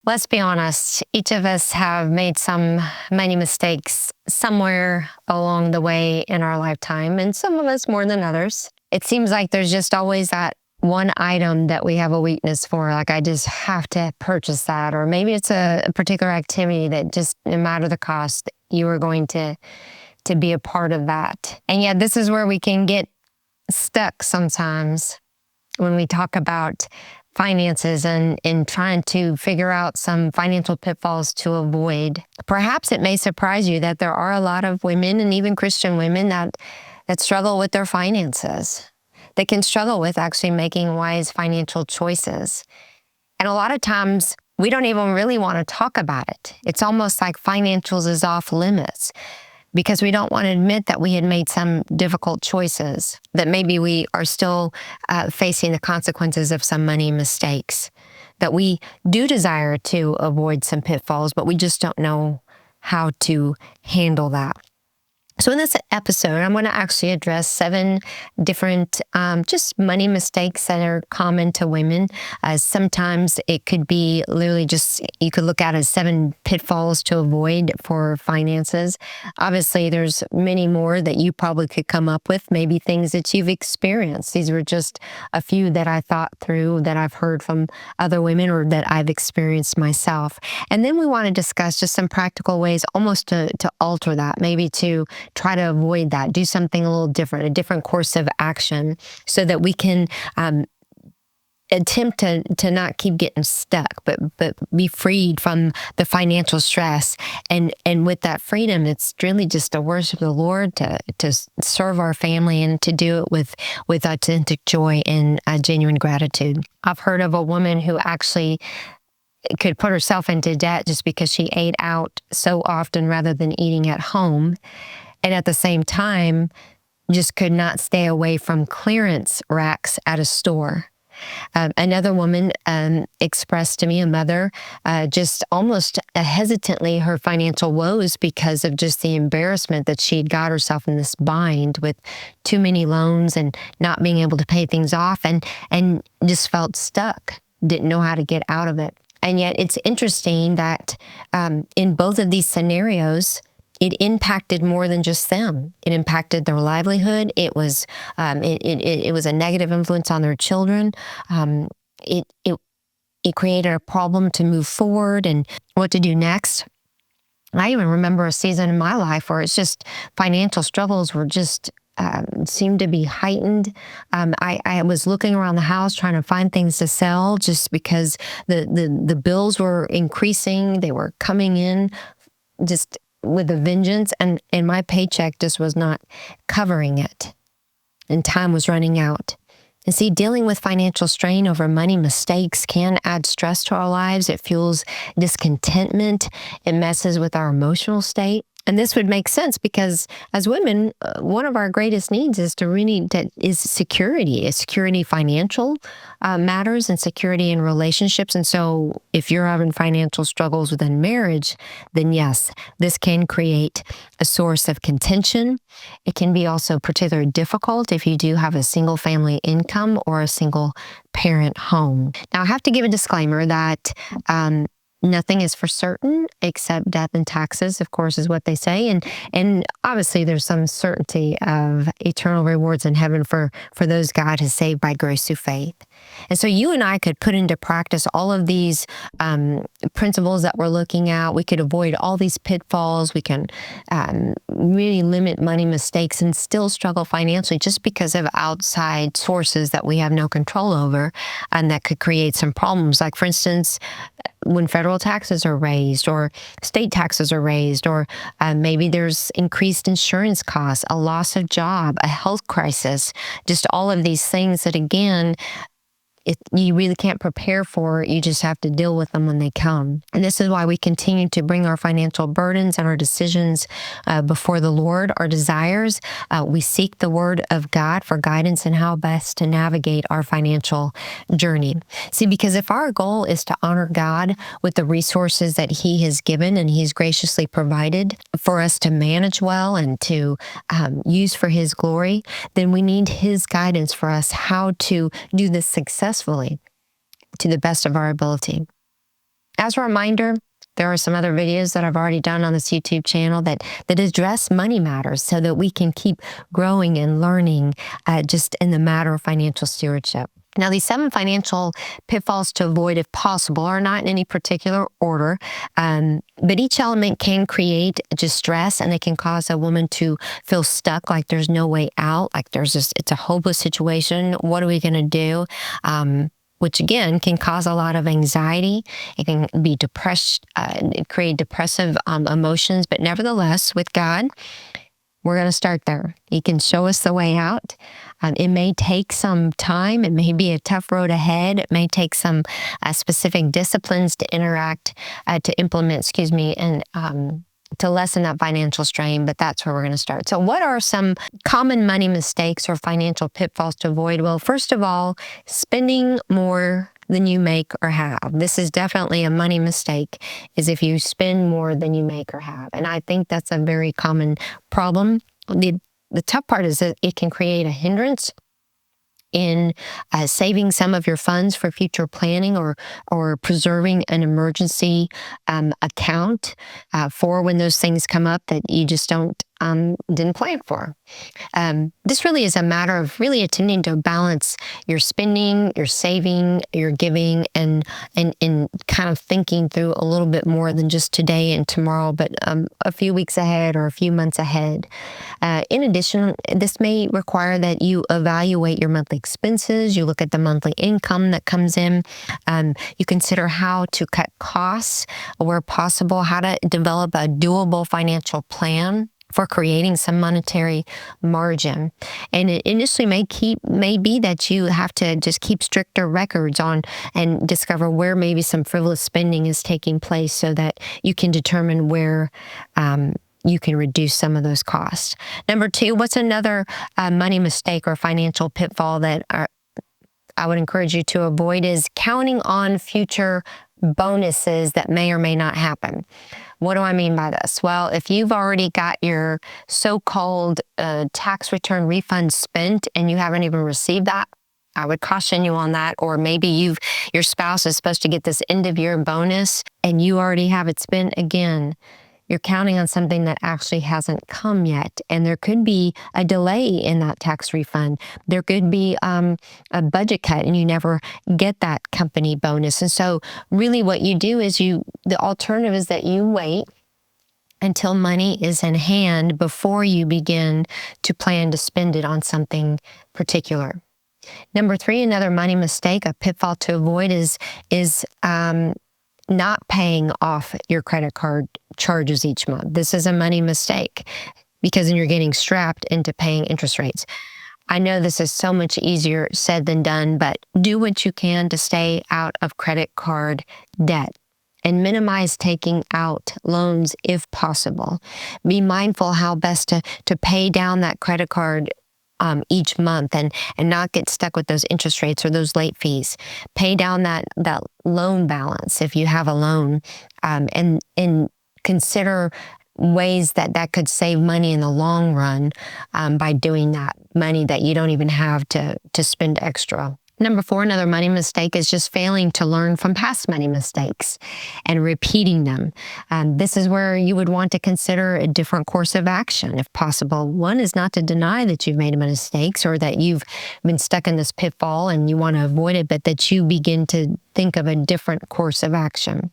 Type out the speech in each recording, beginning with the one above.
Let's be honest, each of us have made many mistakes somewhere along the way in our lifetime, and some of us more than others. It seems like there's just always that one item that we have a weakness for, like I just have to purchase that, or maybe it's a particular activity that just, no matter the cost, you are going to be a part of that. And yet this is where we can get stuck sometimes when we talk about finances and in trying to figure out some financial pitfalls to avoid. Perhaps it may surprise you that there are a lot of women, and even Christian women, that struggle with their finances. They can struggle with actually making wise financial choices. And a lot of times we don't even really want to talk about it. It's almost like financials is off limits, because we don't want to admit that we had made some difficult choices, that maybe we are still facing the consequences of some money mistakes, that we do desire to avoid some pitfalls, but we just don't know how to handle that. So in this episode, I'm going to actually address 7 different just money mistakes that are common to women. Sometimes it could be literally just, you could look at as 7 pitfalls to avoid for finances. Obviously, there's many more that you probably could come up with, maybe things that you've experienced. These were just a few that I thought through, that I've heard from other women, or that I've experienced myself. And then we want to discuss just some practical ways almost to alter that, maybe to try to avoid that, do something a little different, a different course of action, so that we can attempt to not keep getting stuck, but be freed from the financial stress. And with that freedom, it's really just to worship the Lord, to serve our family, and to do it with authentic joy and genuine gratitude. I've heard of a woman who actually could put herself into debt just because she ate out so often rather than eating at home. And at the same time, just could not stay away from clearance racks at a store. Another woman expressed to me, a mother, just almost hesitantly her financial woes because of just the embarrassment that she'd got herself in this bind with too many loans and not being able to pay things off, and just felt stuck, didn't know how to get out of it. And yet it's interesting that in both of these scenarios, it impacted more than just them. It impacted their livelihood. It was a negative influence on their children. It created a problem to move forward and what to do next. I even remember a season in my life where it's just financial struggles were just seemed to be heightened. I was looking around the house trying to find things to sell just because the bills were increasing. They were coming in just with a vengeance, and my paycheck just was not covering it, and time was running out. And see, dealing with financial strain over money mistakes can add stress to our lives. It fuels discontentment. It messes with our emotional state. And this would make sense because as women, one of our greatest needs is security financial matters, and security in relationships. And so if you're having financial struggles within marriage, then yes, this can create a source of contention. It can be also particularly difficult if you do have a single family income or a single parent home. Now, I have to give a disclaimer that nothing is for certain except death and taxes, of course, is what they say. And obviously there's some certainty of eternal rewards in heaven for those God has saved by grace through faith. And so you and I could put into practice all of these principles that we're looking at. We could avoid all these pitfalls. We can really limit money mistakes and still struggle financially just because of outside sources that we have no control over, and that could create some problems. Like, for instance, when federal taxes are raised, or state taxes are raised, or maybe there's increased insurance costs, a loss of job, a health crisis, just all of these things that, again, you really can't prepare for. You just have to deal with them when they come. And this is why we continue to bring our financial burdens and our decisions before the Lord, our desires. We seek the Word of God for guidance in how best to navigate our financial journey. See, because if our goal is to honor God with the resources that He has given and He's graciously provided for us to manage well and to use for His glory, then we need His guidance for us how to do this successfully to the best of our ability. As a reminder, there are some other videos that I've already done on this YouTube channel that address money matters so that we can keep growing and learning just in the matter of financial stewardship. Now, these 7 financial pitfalls to avoid, if possible, are not in any particular order, but each element can create distress, and they can cause a woman to feel stuck, like there's no way out, like it's a hopeless situation. What are we going to do? Which again can cause a lot of anxiety. It can be depressed, create depressive emotions. But nevertheless, with God, we're going to start there. He can show us the way out. It may take some time. It may be a tough road ahead. It may take some specific disciplines to implement, and to lessen that financial strain, but that's where we're going to start. So what are some common money mistakes or financial pitfalls to avoid? Well, first of all, spending more than you make or have. This is definitely a money mistake, is if you spend more than you make or have. And I think that's a very common problem. The tough part is that it can create a hindrance in saving some of your funds for future planning, or preserving an emergency account for when those things come up that you just didn't plan for. This really is a matter of really attending to balance your spending, your saving, your giving, and kind of thinking through a little bit more than just today and tomorrow, but a few weeks ahead or a few months ahead. In addition, this may require that you evaluate your monthly expenses. You look at the monthly income that comes in. You consider how to cut costs where possible, how to develop a doable financial plan for creating some monetary margin. And it initially may be that you have to just keep stricter records on and discover where maybe some frivolous spending is taking place, so that you can determine where you can reduce some of those costs. Number 2, what's another money mistake or financial pitfall that I would encourage you to avoid, is counting on future bonuses that may or may not happen. What do I mean by this? Well, if you've already got your so-called tax return refund spent and you haven't even received that, I would caution you on that. Or maybe your spouse is supposed to get this end-of-year bonus and you already have it spent. Again, you're counting on something that actually hasn't come yet, and there could be a delay in that tax refund. There could be a budget cut and you never get that company bonus. And so really what you do is the alternative is that you wait until money is in hand before you begin to plan to spend it on something particular. Number 3, another money mistake, a pitfall to avoid, is not paying off your credit card charges each month. This is a money mistake, because then you're getting strapped into paying interest rates. I know this is so much easier said than done, but do what you can to stay out of credit card debt and minimize taking out loans if possible. Be mindful how best to pay down that credit card each month and not get stuck with those interest rates or those late fees. Pay down that loan balance if you have a loan, and consider ways that could save money in the long run by doing that, money that you don't even have to spend extra. Number 4, another money mistake is just failing to learn from past money mistakes and repeating them. This is where you would want to consider a different course of action, if possible. One is not to deny that you've made mistakes or that you've been stuck in this pitfall and you want to avoid it, but that you begin to think of a different course of action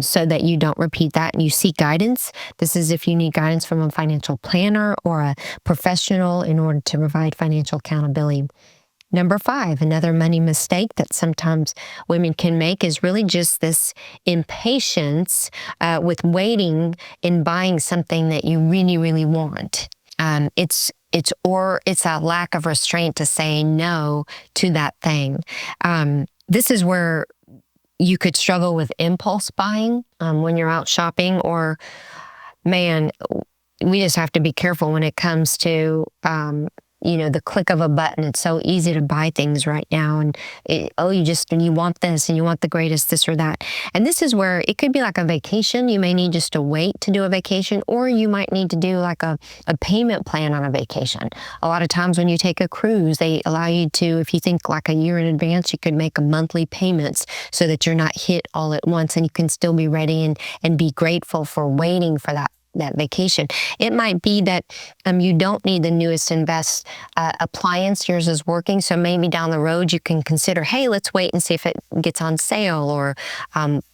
so that you don't repeat that and you seek guidance. This is if you need guidance from a financial planner or a professional in order to provide financial accountability. Number 5, another money mistake that sometimes women can make is really just this impatience with waiting in buying something that you really, really want. It's a lack of restraint to say no to that thing. This is where you could struggle with impulse buying when you're out shopping, or, man, we just have to be careful when it comes to the click of a button. It's so easy to buy things right now. And you want this and you want the greatest this or that. And this is where it could be like a vacation. You may need just to wait to do a vacation, or you might need to do like a payment plan on a vacation. A lot of times when you take a cruise, they allow you to, if you think like a year in advance, you could make a monthly payments so that you're not hit all at once, and you can still be ready and be grateful for waiting for that vacation. It might be that you don't need the newest and best appliance. Yours is working. So maybe down the road you can consider, hey, let's wait and see if it gets on sale, or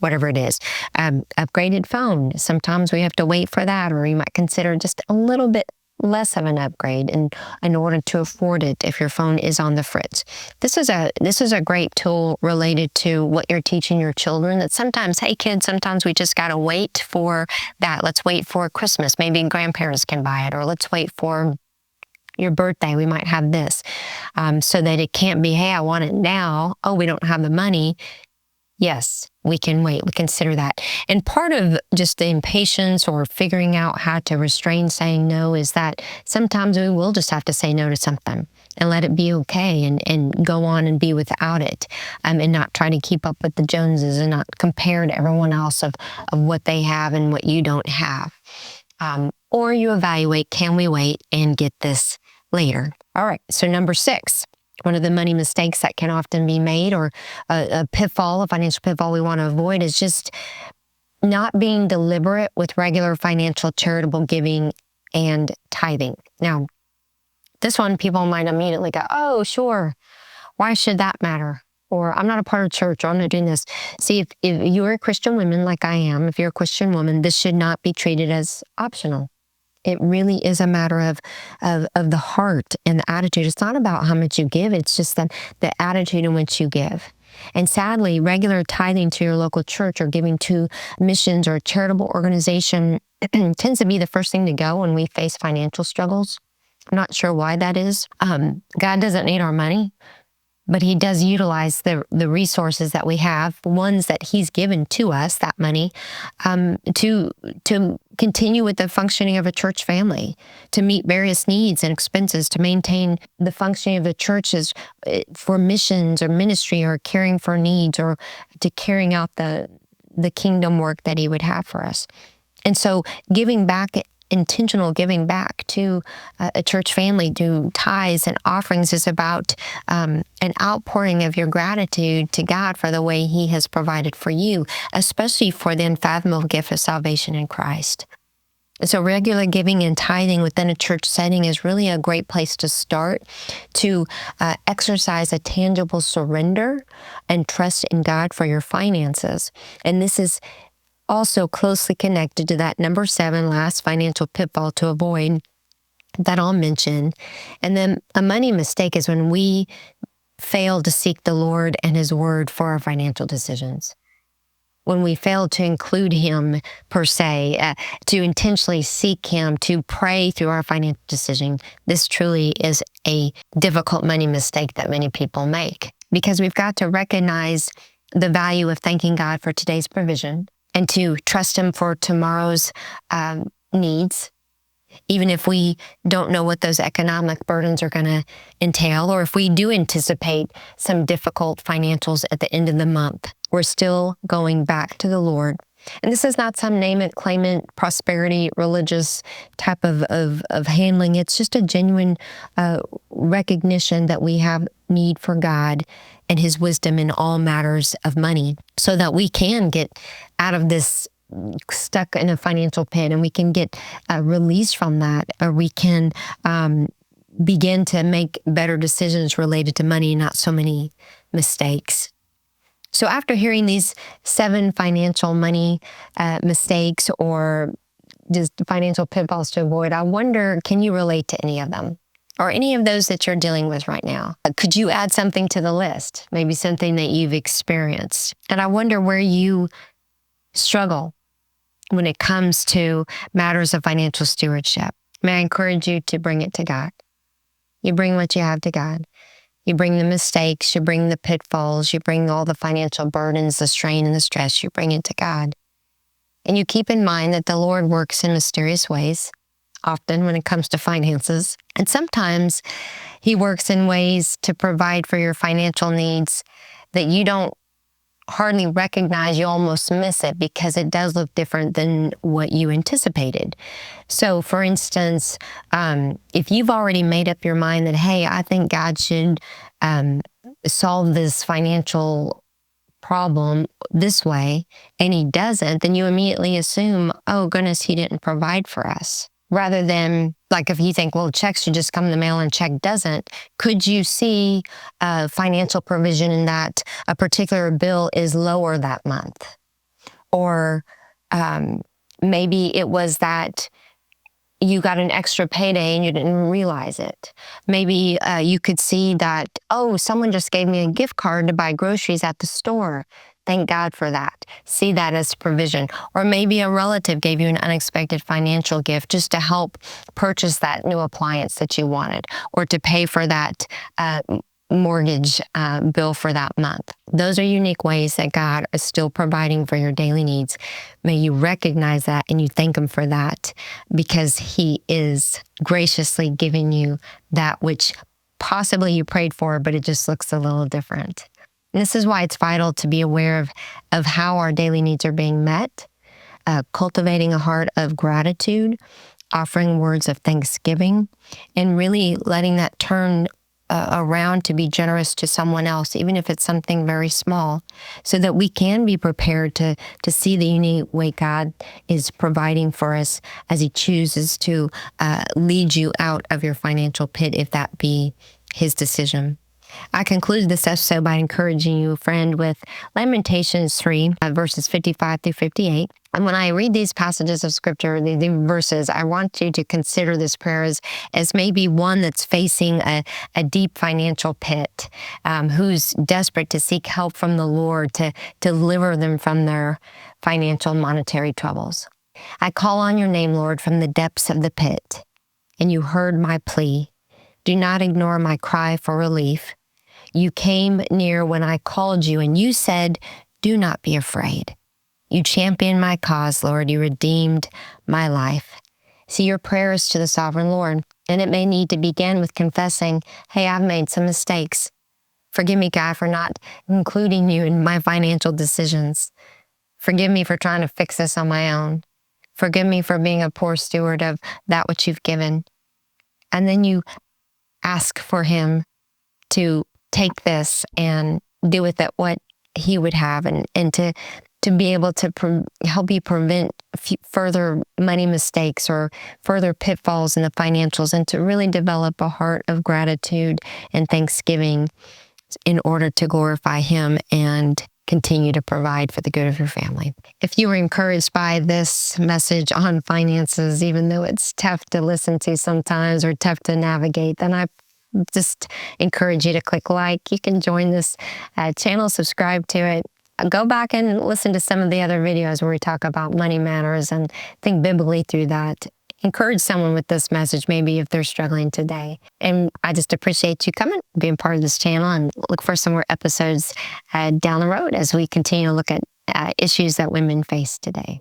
whatever it is. Upgraded phone. Sometimes we have to wait for that, or you might consider just a little bit less of an upgrade in order to afford it if your phone is on the fritz. This is a great tool related to what you're teaching your children, that sometimes, hey kids, sometimes we just got to wait for that. Let's wait for Christmas. Maybe grandparents can buy it, or let's wait for your birthday. We might have this, so that it can't be, hey, I want it now. Oh, we don't have the money. Yes, we can wait. We consider that. And part of just the impatience or figuring out how to restrain saying no is that sometimes we will just have to say no to something and let it be okay, and go on and be without it, and not try to keep up with the Joneses, and not compare to everyone else of what they have and what you don't have. Or you evaluate, can we wait and get this later? All right, so number 6. One of the money mistakes that can often be made, or a pitfall, a financial pitfall we want to avoid, is just not being deliberate with regular financial charitable giving and tithing. Now, this one, people might immediately go, oh, sure, why should that matter? Or I'm not a part of church, or I'm not doing this. See, if you're a Christian woman like I am, if you're a Christian woman, this should not be treated as optional. It really is a matter of the heart and the attitude. It's not about how much you give. It's just the attitude in which you give. And sadly, regular tithing to your local church, or giving to missions or a charitable organization tends to be the first thing to go when we face financial struggles. I'm not sure why that is. God doesn't need our money, but he does utilize the resources that we have, ones that he's given to us, that money, to continue with the functioning of a church family, to meet various needs and expenses, to maintain the functioning of the churches for missions or ministry, or caring for needs, or to carrying out the kingdom work that he would have for us. And so giving back, intentional giving back to a church family, to tithes and offerings, is about an outpouring of your gratitude to God for the way he has provided for you, especially for the unfathomable gift of salvation in Christ. So regular giving and tithing within a church setting is really a great place to start, to exercise a tangible surrender and trust in God for your finances. And this is also closely connected to that number 7, last financial pitfall to avoid that I'll mention. And then a money mistake is when we fail to seek the Lord and his word for our financial decisions. When we fail to include him, per se, to intentionally seek him, to pray through our financial decision, this truly is a difficult money mistake that many people make, because we've got to recognize the value of thanking God for today's provision, and to trust him for tomorrow's needs, even if we don't know what those economic burdens are going to entail, or if we do anticipate some difficult financials at the end of the month. We're still going back to the Lord. And this is not some name it, claim it, prosperity, religious type of handling. It's just a genuine recognition that we have need for God and his wisdom in all matters of money, so that we can get out of this stuck in a financial pit, and we can get released from that, or we can begin to make better decisions related to money, not so many mistakes. So after hearing these 7 financial money mistakes, or just financial pitfalls to avoid, I wonder, can you relate to any of them? Or any of those that you're dealing with right now? Could you add something to the list? Maybe something that you've experienced. And I wonder where you struggle when it comes to matters of financial stewardship. May I encourage you to bring it to God. You bring what you have to God. You bring the mistakes, you bring the pitfalls, you bring all the financial burdens, the strain and the stress, you bring it to God. And you keep in mind that the Lord works in mysterious ways. often when it comes to finances. And sometimes he works in ways to provide for your financial needs that you don't hardly recognize. You almost miss it because it does look different than what you anticipated. So for instance, if you've already made up your mind that, hey, I think God should solve this financial problem this way, and he doesn't, then you immediately assume, oh goodness, he didn't provide for us. Rather than, like, if you think, well, checks should just come in the mail and check doesn't, could you see financial provision in that a particular bill is lower that month? Or maybe it was that you got an extra payday and you didn't realize it. Maybe you could see that, oh, someone just gave me a gift card to buy groceries at the store. Thank God for that. See that as provision. Or maybe a relative gave you an unexpected financial gift just to help purchase that new appliance that you wanted, or to pay for that mortgage bill for that month. Those are unique ways that God is still providing for your daily needs. May you recognize that and you thank him for that, because he is graciously giving you that which possibly you prayed for, but it just looks a little different. And this is why it's vital to be aware of how our daily needs are being met, cultivating a heart of gratitude, offering words of thanksgiving, and really letting that turn around to be generous to someone else, even if it's something very small, so that we can be prepared to see the unique way God is providing for us as he chooses to lead you out of your financial pit, if that be his decision. I concluded this episode by encouraging you, friend, with Lamentations 3, verses 55 through 58. And when I read these passages of scripture, the verses, I want you to consider this prayer as maybe one that's facing a deep financial pit, who's desperate to seek help from the Lord to deliver them from their financial monetary troubles. I call on your name, Lord, from the depths of the pit, and you heard my plea. Do not ignore my cry for relief. You came near when I called you, and you said, do not be afraid. You championed my cause, Lord. You redeemed my life. See, your prayers to the sovereign Lord, and it may need to begin with confessing, hey, I've made some mistakes. Forgive me, God, for not including you in my financial decisions. Forgive me for trying to fix this on my own. Forgive me for being a poor steward of that which you've given. And then you ask for him to take this and do with it what he would have, and to be able to help you prevent further money mistakes or further pitfalls in the financials, and to really develop a heart of gratitude and thanksgiving in order to glorify him and continue to provide for the good of your family. If you were encouraged by this message on finances, even though it's tough to listen to sometimes or tough to navigate, then I just encourage you to click like. You can join this channel, subscribe to it. Go back and listen to some of the other videos where we talk about money matters and think biblically through that. Encourage someone with this message, maybe if they're struggling today. And I just appreciate you coming, being part of this channel, and look for some more episodes down the road as we continue to look at issues that women face today.